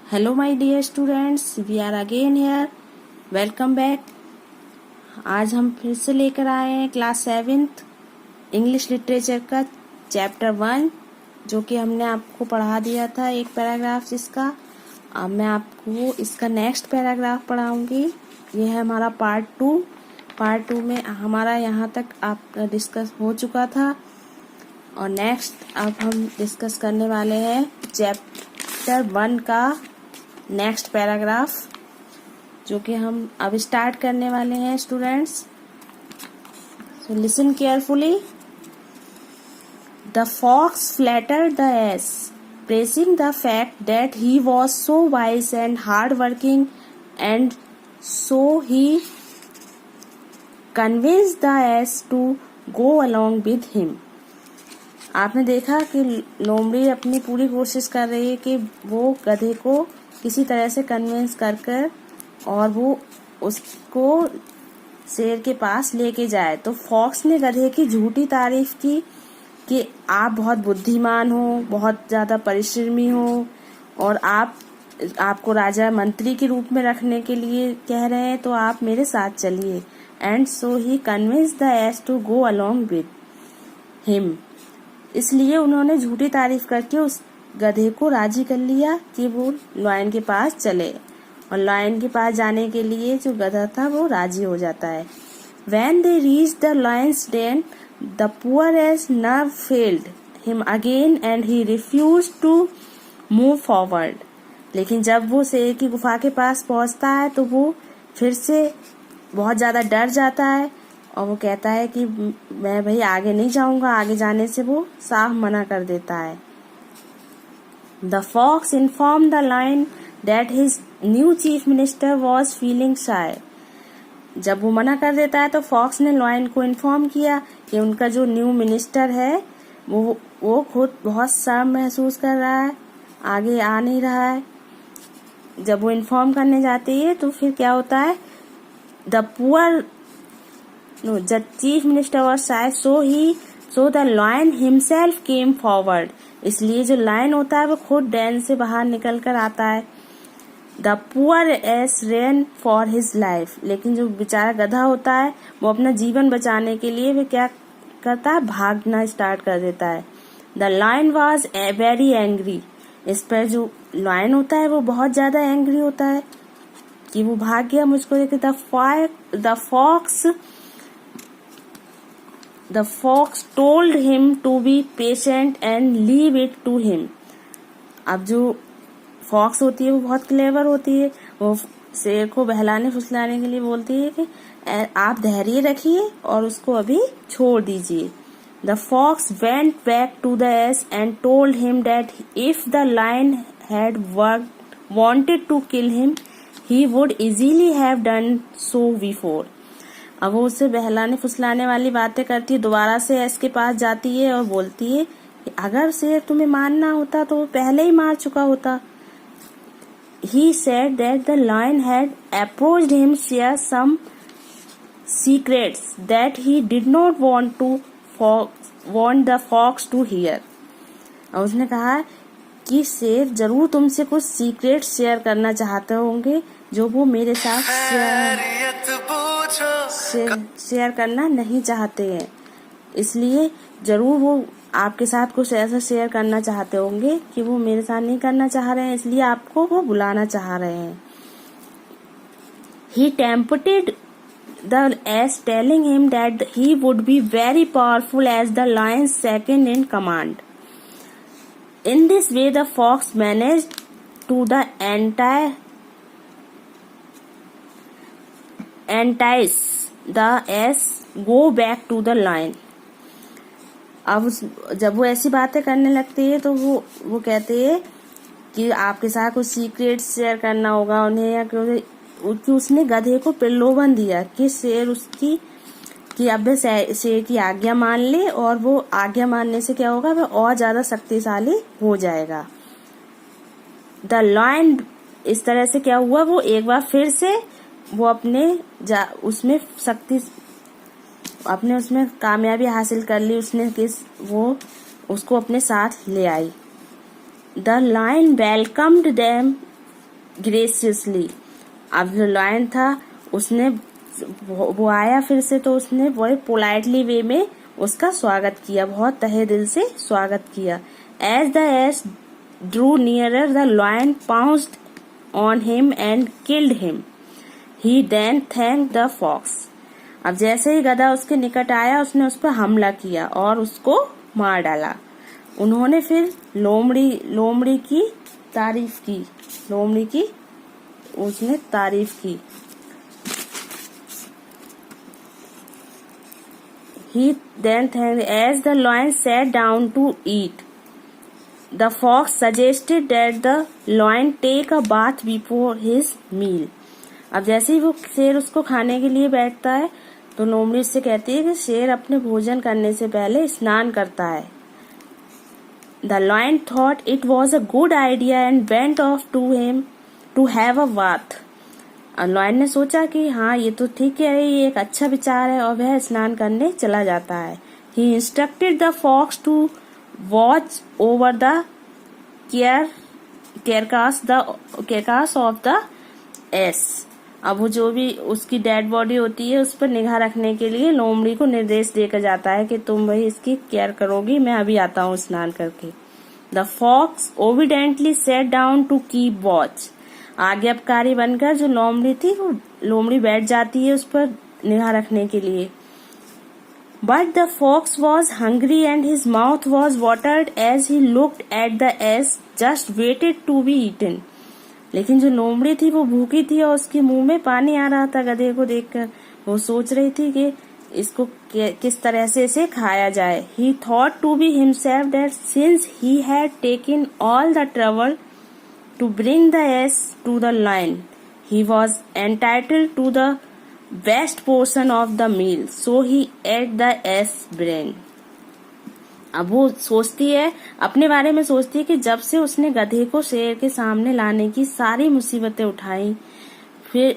Hello my dear students, we are again here. Welcome back. आज हम फिर से लेकर आए हैं क्लास 7th इंग्लिश लिटरेचर का चैप्टर 1, जो कि हमने आपको पढ़ा दिया था एक पैराग्राफ जिसका। अब मैं आपको इसका नेक्स्ट पैराग्राफ पढ़ाऊंगी। ये है हमारा पार्ट 2 में हमारा यहाँ तक आप डिस्कस हो चुका था, और नेक्स्ट अब हम डिस्कस करने वाले हैं चैप्टर 1 का नेक्स्ट पैराग्राफ, जो कि हम अब स्टार्ट करने वाले हैं students. So listen carefully. The fox flattered the ass, praising the fact that he was so wise and hard-working, and so he convinced the ass to go along with him. आपने देखा कि लोमड़ी अपनी पूरी कोशिश कर रही है कि वो गधे को किसी तरह से कन्विंस कर और वो उसको शेर के पास लेके जाए। तो फॉक्स ने गधे की झूठी तारीफ की कि आप बहुत बुद्धिमान हो, बहुत ज्यादा परिश्रमी हो, और आपको राजा मंत्री के रूप में रखने के लिए कह रहे हैं, तो आप मेरे साथ चलिए। And so he convince the ass to go along with him. इसलिए उन्होंने झूठी तारीफ करके उस गधे को राजी कर लिया कि वो लॉयन के पास चले, और लॉयन के पास जाने के लिए जो गधा था वो राजी हो जाता है। When they reached the lion's den, the poor ass nerve failed him again and he refused to move forward. लेकिन जब वो शेर की गुफा के पास पहुंचता है तो वो फिर से बहुत ज्यादा डर जाता है, और वो कहता है कि मैं भाई आगे नहीं जाऊंगा। आगे जाने से वो साफ मना कर देता है। The fox informed the lion that his new chief minister was feeling shy. जब वो मना कर देता है तो फॉक्स ने लॉयन को इन्फॉर्म किया कि उनका जो न्यू मिनिस्टर है वो खुद बहुत शर्म महसूस कर रहा है, आगे आ नहीं रहा है। जब वो इन्फॉर्म करने जाती है तो फिर क्या होता है, the chief minister was shy, so the lion himself came forward. इसलिए जो लायन होता है वो खुद डैन से बाहर निकल कर आता है। The poor ass ran for his life. लेकिन जो बेचारा गधा होता है वो अपना जीवन बचाने के लिए वो क्या करता है, भागना स्टार्ट कर देता है। The lion was very angry. इस पर जो लायन होता है वो बहुत ज्यादा एंग्री होता है कि वो भाग गया मुझको देखे। The fox told him to be patient and leave it to him. अब जो फॉक्स होती है वो बहुत क्लेवर होती है। वो शेर को बहलाने फुसलाने के लिए बोलती है कि आप धैर्य रखिए और उसको अभी छोड़ दीजिए। The fox went back to the ass and told him that if the lion had wanted to kill him, he would easily have done so before. अब वो उससे बहलाने फुसलाने वाली बातें करती है। दोबारा से एस के पास जाती है और बोलती है कि अगर शेर तुम्हें मारना होता तो वो पहले ही मार चुका होता। He said that the lion had approached him share some secrets that he did not want the fox to hear. और उसने कहा कि शेर जरूर तुमसे कुछ सीक्रेट शेयर करना चाहते होंगे जो वो मेरे साथ शेयर करना नहीं चाहते हैं। इसलिए जरूर वो आपके साथ कुछ ऐसा शेयर करना चाहते होंगे कि वो मेरे साथ नहीं करना चाह रहे हैं, इसलिए आपको वो बुलाना चाह रहे हैं। He tempted the ass, telling him that he would be very powerful as the lion's second in command. In this way, the fox managed to entice the ass go back to the lion. अब जब वो ऐसी बातें करने लगती है तो वो कहते हैं कि आपके साथ कुछ सीक्रेट शेयर करना होगा उन्हें, या क्योंकि उसने गधे को प्रलोभन दिया कि शेर उसकी कि अब शेर की आज्ञा मान ले, और वो आज्ञा मानने से क्या होगा, वह और ज्यादा शक्तिशाली हो जाएगा। द लायन, इस तरह से क्या हुआ, वो एक बार फिर से वो उसमें कामयाबी हासिल कर ली उसने कि वो उसको अपने साथ ले आई। The lion welcomed them graciously. अब जो लायन था उसने वो आया फिर से, तो उसने बड़े पोलाइटली वे में उसका स्वागत किया, बहुत तहे दिल से स्वागत किया। As the ass drew nearer the lion pounced on him and killed him. He then thanked the fox. अब जैसे ही गधा उसके निकट आया उसने उस पर हमला किया और उसको मार डाला। उन्होंने फिर लोमड़ी की तारीफ की, लोमड़ी की उसने तारीफ की। He then thanked. As the lion sat down to eat, the fox suggested that the lion take a bath before his meal. अब जैसे ही वो शेर उसको खाने के लिए बैठता है तो लोमड़ी उससे कहती है कि शेर अपने भोजन करने से पहले स्नान करता है। The lion thought it was a good idea and went off to him to have a bath. Lion ने सोचा कि हाँ ये तो ठीक है, ये एक अच्छा विचार है, और वह स्नान करने चला जाता है। He instructed the fox to watch over the carcass of the ass. अब वो जो भी उसकी डेड बॉडी होती है उस पर निगाह रखने के लिए लोमड़ी को निर्देश देकर जाता है कि तुम भाई इसकी केयर करोगी, मैं अभी आता हूँ स्नान करके। The fox obediently sat down to keep watch. आज्ञाकारी बनकर जो लोमड़ी थी वो लोमड़ी बैठ जाती है उस पर निगाह रखने के लिए। But the fox was hungry and his mouth was watered as he looked at the ass just waited to be eaten. लेकिन जो लोमड़ी थी वो भूखी थी और उसके मुंह में पानी आ रहा था गधे को देखकर। वो सोच रही थी कि इसको किस तरह से इसे खाया जाए। He thought to be himself that since he had taken all the trouble to bring the ass to the lion, he was entitled to the best portion of the meal, so he ate the ass brain. अब वो सोचती है, अपने बारे में सोचती है कि जब से उसने गधे को शेर के सामने लाने की सारी मुसीबतें उठाई, फिर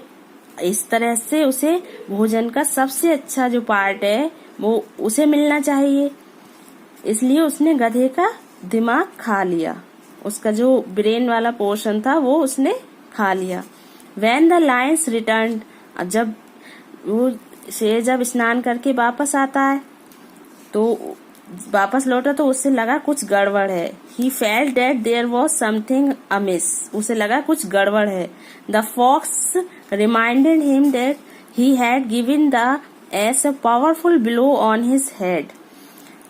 इस तरह से उसे भोजन का सबसे अच्छा जो पार्ट है वो उसे मिलना चाहिए, इसलिए उसने गधे का दिमाग खा लिया, उसका जो ब्रेन वाला पोर्शन था वो उसने खा लिया। When the lions returned, अब जब वो शेर जब स्नान करके वापस आता है तो वापस लौटा तो उससे लगा कुछ गड़बड़ है। He felt that there was something amiss. उसे लगा कुछ गड़बड़ है। The fox reminded him that he had given the ass a powerful blow on his head.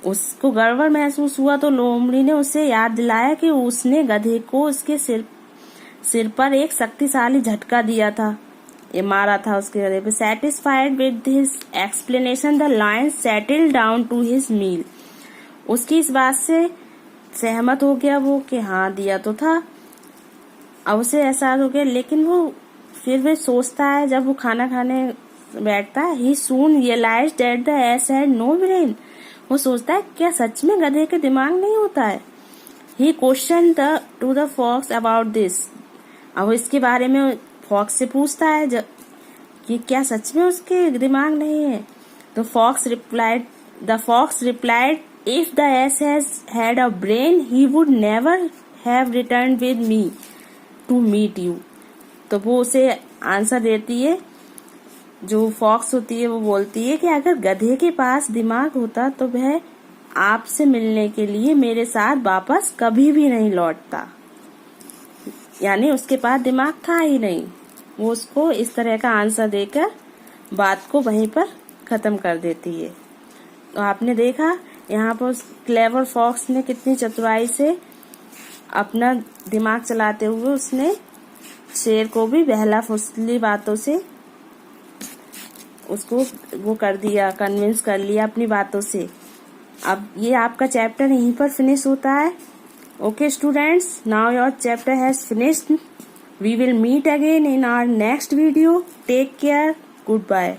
उसको गड़बड़ महसूस हुआ तो लोमड़ी ने उसे याद दिलाया कि उसने गधे को उसके सिर पर एक शक्तिशाली झटका दिया था, ये मारा था उसके गधे पे। Satisfied with his explanation, the lion settled down to his meal. उसकी इस बात से सहमत हो गया वो कि हाँ दिया तो था, अब उसे एहसास हो गया। लेकिन वो फिर वे सोचता है जब वो खाना खाने बैठता है, he soon realized that the ass had no brain. वो सोचता है क्या सच में गधे के दिमाग नहीं होता है। He questioned to the fox about this. अब इसके बारे में फॉक्स से पूछता है कि क्या सच में उसके दिमाग नहीं है। तो the fox replied, if the ass has had a brain, he would never have returned with me to meet you. तो वो उसे आंसर देती है, जो फॉक्स होती है वो बोलती है कि अगर गधे के पास दिमाग होता तो वह आपसे मिलने के लिए मेरे साथ वापस कभी भी नहीं लौटता, यानी उसके पास दिमाग था ही नहीं। वो उसको इस तरह का आंसर देकर बात को वहीं पर खत्म कर देती है। तो आपने देखा यहाँ पर क्लेवर फॉक्स ने कितनी चतुराई से अपना दिमाग चलाते हुए उसने शेर को भी बहला फुसली बातों से उसको वो कर दिया, कन्विंस कर लिया अपनी बातों से। अब ये आपका चैप्टर यहीं पर फिनिश होता है। Okay students, now your chapter has finished. We will meet again in our next video. Take care. Good bye.